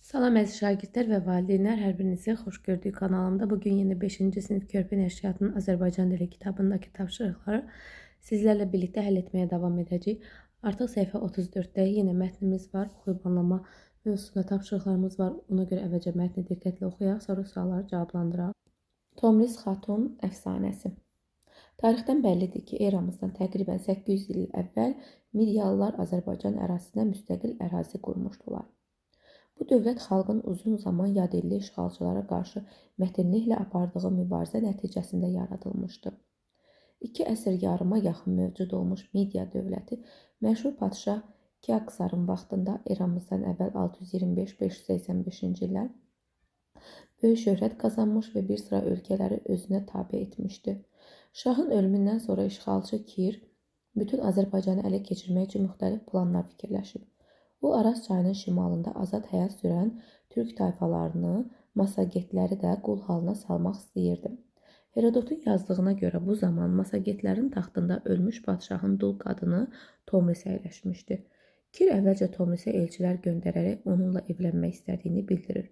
Salam əziz şagirdlər və valideynlər, hər birinizi xoş gördük kanalımda. Bugün yeni 5-ci sinif Körpə Nəşriyyatının Azərbaycan dili kitabındakı tapşırıqları sizlərlə birlikdə həll etməyə davam edəcəyik. Artıq səhifə 34-də yenə mətnimiz var. Oxuyub anlama mövzusunda tapşırıqlarımız var. Ona görə əvvəlcə mətni diqqətlə oxuyaq, sonra sualları cavablandıraq. Tomris Xatun əfsanəsi. Tarixdən bəllidir ki, eramızdan təqribən 800 il əvvəl Midyalılar Azərbaycan ərazisinə müstəqil ərazi qurmuşdular. Bu dövlət xalqın uzun zaman yadelli işğalçılara qarşı mətinliklə apardığı mübarizə nəticəsində yaradılmışdı. 2 əsr yarıma yaxın mövcud olmuş Midiya dövləti məşhur padşah Kiaksarın vaxtında eramızdan əvvəl 625-585-ci illər böyük şöhrət qazanmış və bir sıra ölkələri özünə tabe etmişdi. Şahın ölümündən sonra işğalçı Kir bütün Azərbaycanı ələ keçirmək üçün müxtəlif planlar fikirləşib. Bu, Araz çayının şimalında azad həyat sürən türk tayfalarını, Massagetləri də qul halına salmaq istəyirdi. Herodotun yazdığına görə bu zaman Massagetlərin taxtında ölmüş padşahın dul qadını Tomris əyləşmişdi. Kir əvvəlcə Tomrisə elçilər göndərərək onunla evlənmək istədiyini bildirir.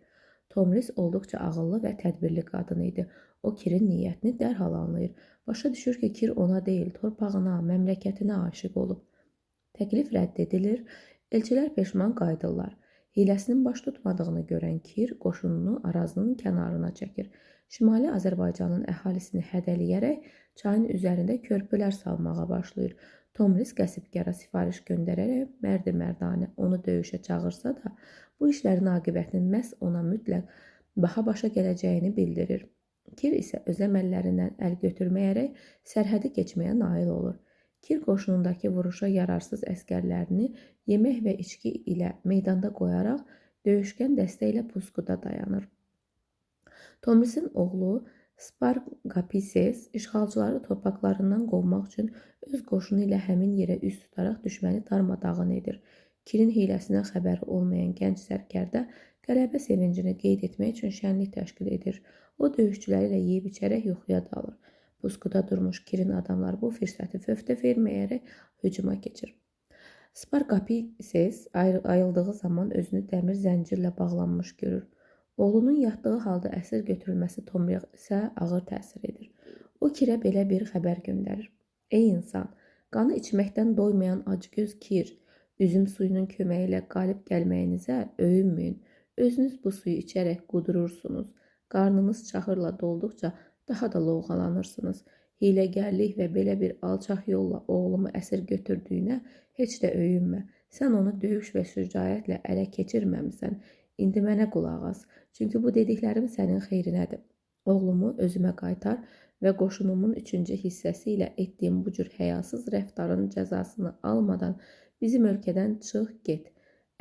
Tomris olduqca ağıllı və tədbirli qadın idi. O, Kirin niyyətini dərhal anlayır. Başa düşür ki, Kir ona deyil, torpağına, məmləkətinə aşiq olub. Təklif rədd edilir. Elçilər peşman qayıdırlar. Hiləsinin baş tutmadığını görən Kir qoşununu Arazın kənarına çəkir. Şimali Azərbaycanın əhalisini hədələyərək çayın üzərində körpülər salmağa başlayır. Tomris qəsbkara sifariş göndərərək mərd-mərdanə onu döyüşə çağırsa da, bu işlərin aqibətinin məhz ona mütləq baha başa gələcəyini bildirir. Kir isə öz əməllərindən əl götürməyərək sərhədi keçməyə nail olur. Kir qoşunundakı vuruşa yararsız əskərlərini yemək və içki ilə meydanda qoyaraq döyüşkən dəstə ilə puskuda dayanır. Tomrisin oğlu Spargapises işğalçıları torpaqlarından qovmaq üçün öz qoşunu ilə həmin yerə üz tutaraq düşməni darmadağın edir. Kirin hiləsindən xəbəri olmayan gənc sərkərdə qələbə sevincini qeyd etmək üçün şənlik təşkil edir. O, döyüşçüləri ilə yeyib içərək yuxuya dalır. Puskuda durmuş Kirin adamları bu fürsəti fövtə verməyərək hücuma keçir. Spargapises ayıldığı zaman özünü dəmir zəncirlə bağlanmış görür. Oğlunun yatdığı halda əsir götürülməsi Tomrisə ağır təsir edir. O, Kirə belə bir xəbər göndərir. Ey insan, qanı içməkdən doymayan acgöz Kir, üzüm suyunun köməyi ilə qalib gəlməyinizə öyünməyin. Özünüz bu suyu içərək qudurursunuz. Qarnınız çaxırla dolduqca daha da lovğalanırsınız. Hiləgərlik və belə bir alçaq yolla oğlumu əsir götürdüyünə heç də öyünmə. Sən onu döyüş və şücaətlə ələ keçirməmisən. İndi mənə qulaq as. Çünki bu dediklərim sənin xeyrinədir. Oğlumu özümə qaytar və qoşunumun 3-cü hissəsi ilə etdiyim bu cür həyasız rəftarın cəzasını almadan bizim ölkədən çıx, get.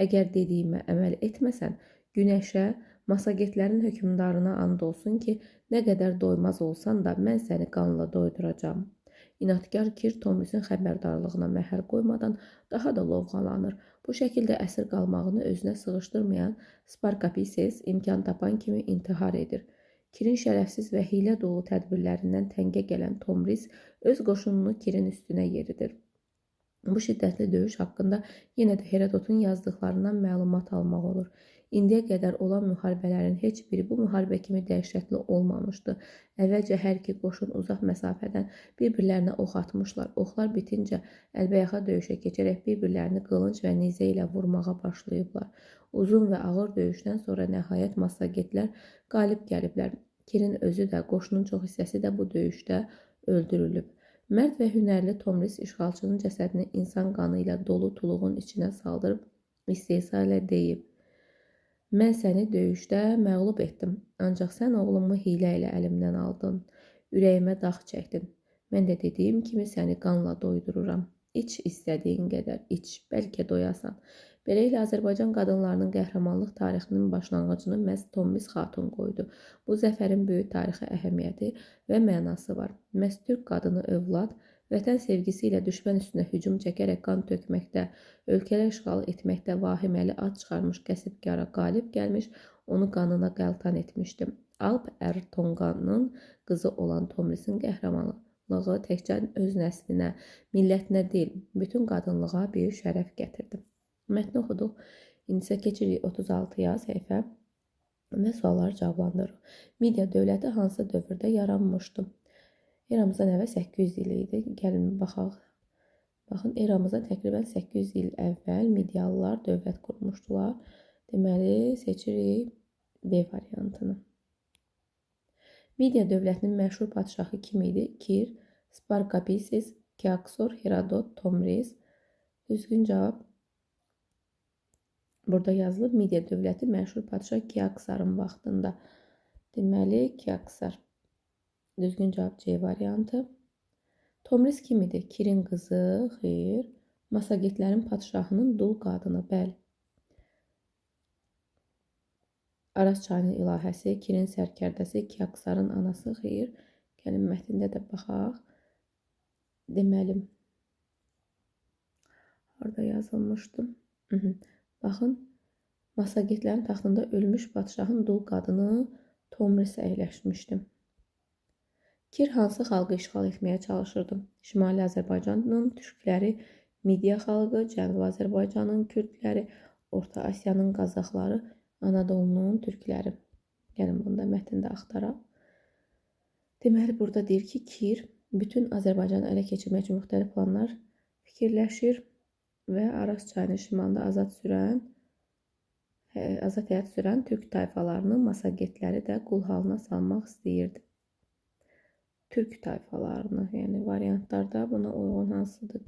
Əgər dediyimə əməl etməsən, günəşə, Massagetlərin hökmdarına and olsun ki, nə qədər doymaz olsan da mən səni qanla doyduracağım. İnatkar Kir Tomrisin xəbərdarlığına məhəl qoymadan daha da lovğalanır. Bu şəkildə əsir qalmağını özünə sığışdırmayan Spargapises imkan tapan kimi intihar edir. Kirin şərəfsiz və hilə dolu tədbirlərindən təngə gələn Tomris öz qoşununu Kirin üstünə yeridir. Bu şiddətli döyüş haqqında yenə də Herodotun yazdıqlarından məlumat almaq olur. İndiyə qədər olan müharibələrin heç biri bu müharibə kimi dəhşətli olmamışdı. Əvvəlcə hər iki qoşun uzaq məsafədən bir-birlərinə ox atmışlar. Oxlar bitincə əlbəyaxa döyüşə keçərək bir-birlərini qılınc və nizə ilə vurmağa başlayıblar. Uzun və ağır döyüşdən sonra nəhayət Massagetlər qalib gəliblər. Kirin özü də, qoşunun çox hissəsi də bu döyüşdə öldürülüb. Mərd və hünərli Tomris işğalçının cəsədini insan qanı ilə dolu tuluğun içinə saldırıb istehza ilə deyib: Mən səni döyüşdə məğlub etdim, ancaq sən oğlumu hilə ilə əlimdən aldın, ürəyimə dağ çəkdin. Mən də dediyim kimi səni qanla doydururam. İç istədiyin qədər, iç, bəlkə doyasan. Beləliklə Azərbaycan qadınlarının qəhrəmanlıq tarixinin başlanğıcını məhz Tomris Xatun qoydu. Bu zəfərin böyük tarixi əhəmiyyəti və mənası var. Məhz türk qadını övlad, vətən sevgisi ilə düşmən üstünə hücum çəkərək qan tökməkdə, ölkələr işğal etməkdə vahiməli ad çıxarmış qəsbkara qalib gəlmiş, onu qanına qəltan etmişdi. Alp Ər-Tonqanın qızı olan Tomrisin qəhrəmanlığı təkcə öz nəslinə, millətinə deyil, bütün qadınlığa bir şərəf gətirdi. Mətni oxuduq. İndi isə keçirik 36-ya səhifə və sualları cavablandırırıq. Midiya dövləti hansı dövrdə yaranmışdı? Eramızdan əvvəl 800 il idi. Gəlin baxaq. Baxın, eramızdan təqribən 800 il əvvəl Midiyalılar dövlət qurmuşdular. Deməli, seçirik B variantını. Midiya dövlətinin məşhur padşahı kim idi? Kir, Sparkapisis, Kiaksor, Herodot, Tomris. Düzgün cavab burada yazılıb. Midiya dövləti məşhur padşah Kiaksarın vaxtında. Deməli, Kiaksar. Düzgün cavab C variantı. Tomris kim idi? Kirin qızı, xeyr. Massagetlərin padşahının dul qadını, bəli. Araz çayının ilahəsi, Kirin sərkərdəsi, Kiaksarın anası, xeyr. Gəlin mətndə də baxaq. Deməli, orada yazılmışdı. Baxın, Massagetlərin taxtında ölmüş padşahın dul qadını Tomris əyləşmişdi. Kir hansı xalqı işğal etməyə çalışırdı? Şimali Azərbaycanın türkləri, Midiya xalqı, Cənubi Azərbaycanın kürdləri, Orta Asiyanın qazaxları, Anadolunun türkləri. Gəlin bunu da mətndə axtaraq. Deməli, burada deyir ki, Kir bütün Azərbaycanı ələ keçirmək üçün müxtəlif planlar fikirləşir və Araz çayının şimalında azad həyat sürən türk tayfalarını, massagetləri də qul halına salmaq istəyirdi. Türk tayfalarını, yəni variantlarda buna uyğun hansıdır?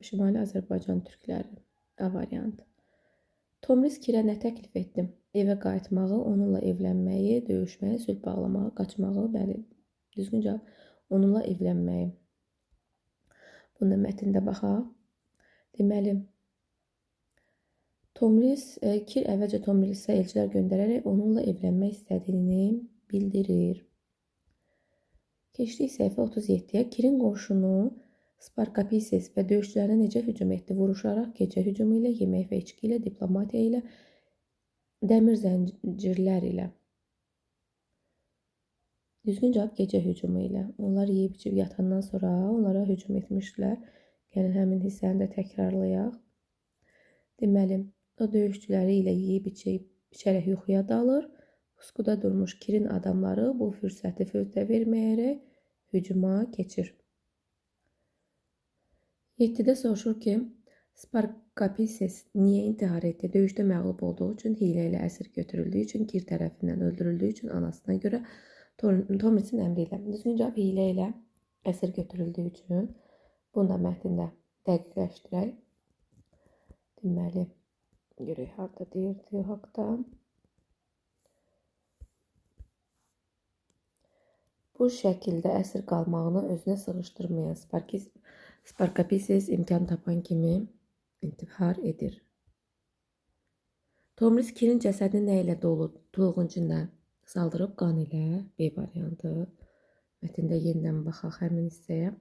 Şimali Azərbaycan türkləri A variantı. Tomris Kirə nə təklif etdi? Evə qayıtmağı, onunla evlənməyi, döyüşməyi, sülh bağlamağı, qaçmağı, bəli, düzgün cavab onunla evlənməyi. Bunda mətndə baxaq. Deməli, Kir əvvəlcə Tomrisə elçilər göndərərək onunla evlənmək istədiyini bildirir. Keçdik səhifə 37-yə. Kirin qoşunu Sparkapisis və döyüşçülərinə necə hücum etdi? Vuruşaraq, gecə hücumu ilə, yemək və içki ilə, diplomatiya ilə, dəmir zəncirlər ilə. Düzgün cavab gecə hücumu ilə. Onlar yeyib-içib yatandan sonra onlara hücum etmişdilər. Gəlin həmin hissəni də təkrarlayaq. Deməli, o döyüşçüləri ilə yeyib-içərək yuxuya dalır. Puskuda durmuş Kirin adamları bu fürsəti fövtə verməyərək hücuma keçir. 7-də soruşur ki, Sparkapisis niyə intihar etdi? Döyüşdə məğlub olduğu üçün, hiylə ilə əsir götürüldüyü üçün, Kir tərəfindən öldürüldüyü üçün, anasına görə Tomrisin əmri ilə. Düzgün cavab hiylə ilə əsir götürüldüyü üçün. Bunu da mətndə dəqiqləşdirək. Deməli, görək harada deyirdi haqda. Bu şəkildə əsir qalmağını özünə sığışdırmayan Sparkapisis imkan tapan kimi intihar edir. Tomris Kirin cəsədini nə ilə dolu tuluğun içində saldırıb? Qan ilə. B variantı. Mətndə yenidən baxaq həmin hissəyə.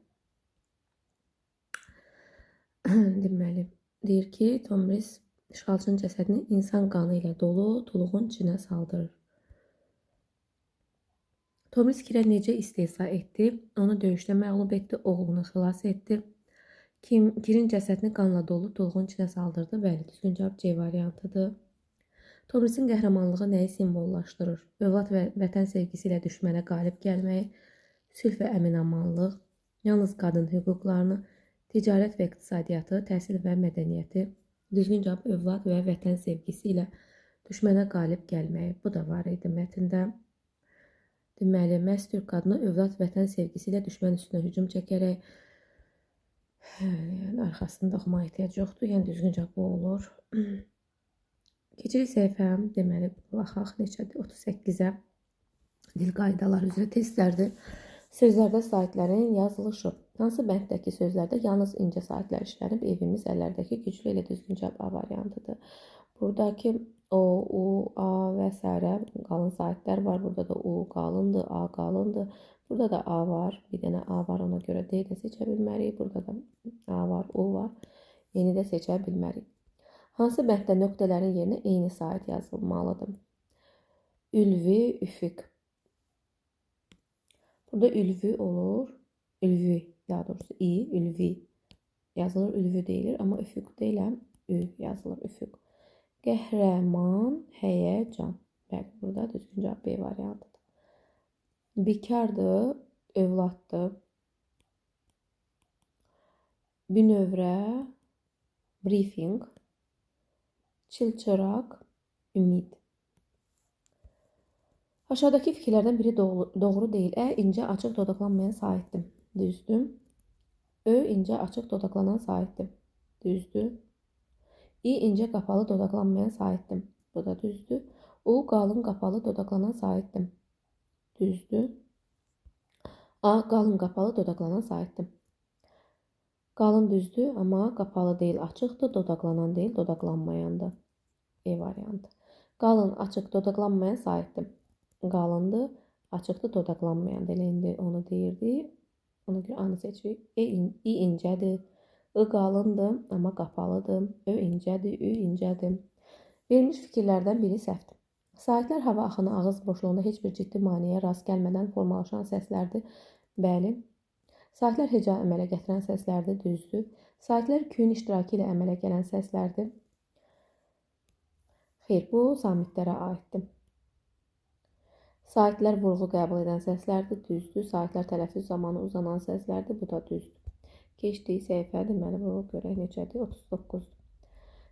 Deməli, deyir ki, Tomris işğalçının cəsədini insan qanı ilə dolu tuluğun içinə saldırır. Tomris Kirə necə istehza etdi? Onu döyüşdə məğlub etdi, oğlunu xilas etdi. Kirin cəsədini qanla dolu tuluğun içinə saldırdı. Bəli, düzgün cavab C variantıdır. Tomrisin qəhrəmanlığı nəyi simvollaşdırır? Övlad və vətən sevgisi ilə düşmənə qalib gəlməyi, sülh və əmin-amanlıq, yalnız qadın hüquqlarını, ticarət və iqtisadiyyatı, təhsil və mədəniyyəti. Düzgün cavab övlad və vətən sevgisi ilə düşmənə qalib gəlməyi. Bu da var idi mətndə. Deməli, məhz türk qadını övlad vətən sevgisi ilə düşmən üstünə hücum çəkərək arxasında oxumaq ehtiyac yoxdur. Yəni, düzgün cavab bu olur. Keçirik səhifə, deməli, baxaq neçədir? 38-ə dil qaydaları üzrə testlərdir. Sözlərdə saitlərin yazılışı. Hansı bənddəki sözlərdə yalnız incə saitlər işlənib? Evimiz əllərdəki güclü ilə düzgün cavab A variantıdır. Buradakı O, U, A və s. qalın saitlər var. Burada da U qalındır, A qalındır. Burada da A var. Bir dənə A var, ona görə D də seçə bilmərik. Burada da A var, U var. Yeni də seçə bilmərik. Hansı bənddə nöqtələrin yerinə eyni sait yazılmalıdır? Ülvi, üfüq. Burada ülvi olur. Ülvi, daha doğrusu ülvi. yazılır, ülvü deyilir. Amma üfüq deyiləm, ü yazılır, üfüq. Qəhrəman, həyəcan. Bəli, burada düzgün cavab B variantıdır. Bikardır, övladdır. Bünövrə, briefing. Çılçıraq, ümid. Aşağıdakı fikirlərdən biri doğru deyil. İncə açıq dodaqlanmayan saitdir. Düzdür. İncə açıq dodaqlanan saitdir. Düzdür. İncə qapalı dodaqlanmayan saitdir. Bu da düzdür. Qalın qapalı dodaqlanan saitdir. Düzdür. Qalın qapalı dodaqlanan saitdir. Qalın düzdür, amma qapalı deyil, açıqdır, dodaqlanan deyil, dodaqlanmayandır. E variantı. Qalın, açıq, dodaqlanmayan saitdir. Qalındır, açıqdır, dodaqlanmayandır. Elə indi onu deyirdi. Ona görə anı seçirik. İ incədir. Qalındır, amma qapalıdır. İncədir, incədir. Verilmiş fikirlərdən biri səhvdir. Saitlər hava axını ağız boşluğunda heç bir ciddi maneəyə rast gəlmədən formalaşan səslərdir. Bəli. Saitlər heca əmələ gətirən səslərdir. Düzdür. Saitlər küyün iştirakı ilə əmələ gələn səslərdir. Xeyr, bu samitlərə aiddir. Saitlər vurğu qəbul edən səslərdir. Düzdür. Saitlər tələffüz zamanı uzanan səslərdir. Bu da düzdür. Keçdiyi səhifə deməli bu görək necədir? 39-dur.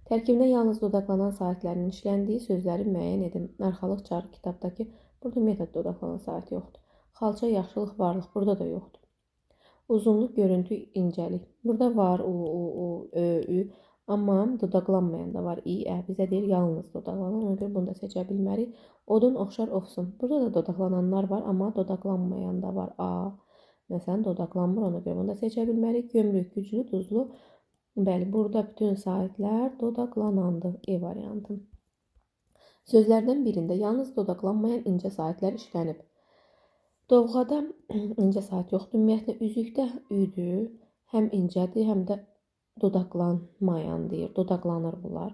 Tərkibində yalnız dodaqlanan saitlərin işləndiyi sözləri müəyyən edin. Arxalıq çarı kitabdakı burada metod dodaqlanan sait yoxdur. Xalça, yaxşılıq, varlıq burada da yoxdur. Uzunluq, görüntü, incəlik. Burada var ü, amma dodaqlanmayan da var bizə deyir yalnız dodaqlanan. Ona görə bunu da seçə bilmərik. Odun, oxşar, ofsun. Burada da dodaqlananlar var, amma dodaqlanmayan da var Məsələn, dodaqlanmır, ona görə bunu da seçə bilmərik. Gömrük, güclü, duzlu. Bəli, burada bütün saitlər dodaqlanandır. E variantı. Sözlərdən birində yalnız dodaqlanmayan incə saitlər işlənib. Dovğada incə sait yoxdur. Ümumiyyətlə, üzükdə üdür. Həm incədir, həm də dodaqlanmayan deyir. Dodaqlanır bunlar.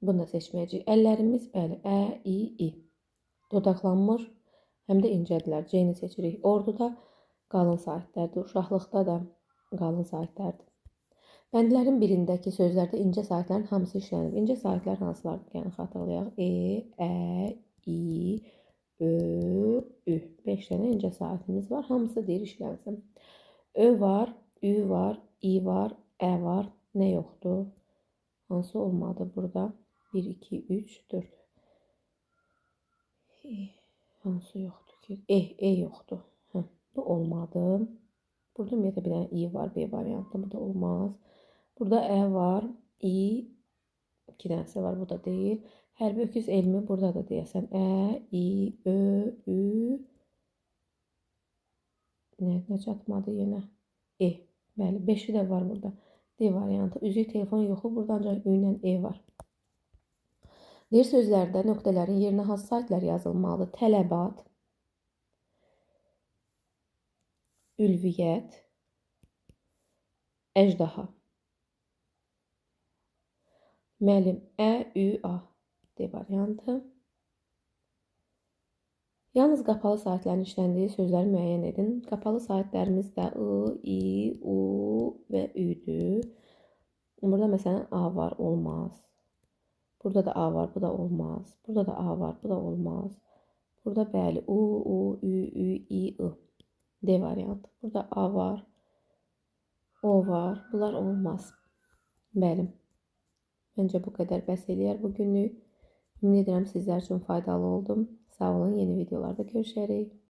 Bunu da seçməyəcəyik. Əllərimiz, bəli, i. Dodaqlanmır, həm də incədirlər. C-ni seçirik. Orduda qalın saitlərdir. Uşaqlıqda da qalın saitlərdir. Bəndlərin birindəki sözlərdə incə saitlərin hamısı işlənib. İncə saitlər hansılardır? Yəni, xatırlayaq. I, Ö, ü. 5 dənə incə saitimiz var. Hamısı deyir işlənsin. Ö var, ü var, i var, var. Nə yoxdur? Hansı olmadı burada? 1, 2, 3, 4. Hansı yoxdur ki? Yoxdur. Bu olmadı. Burada ümumiyyətlə bir dənə i var, B variantında. Bu da olmaz. Burada var, i, 2 dənəsi var, bu da deyil. Hərbi öküz elmi burada da deyəsən. I, Ö, ü. Nə çatmadı yenə? Bəli, 5-i də var burada. D variantı. Üzük telefon yoxu, burada ancaq ü ilə E var. Deyir sözlərdə nöqtələrin yerinə hansı saitlər yazılmalıdır? Tələbat, ülviyyət, əjdaha. Müəllim, ü, a. D variantı. Yalnız qapalı saitlərin işləndiyi sözləri müəyyən edin. Qapalı saitlərimiz də i, u və üdür. Burada məsələn a var, olmaz. Burada da a var, bu da olmaz. Burada da a var, bu da olmaz. Burada bəli, u, ü, i, D variantı. Burada a var, o var. Bunlar olmaz. Bəli. Məncə bu qədər bəs eləyər bugünlük. Ümid edirəm sizlər üçün faydalı oldum. Sağ olun, yeni videolarda görüşərik.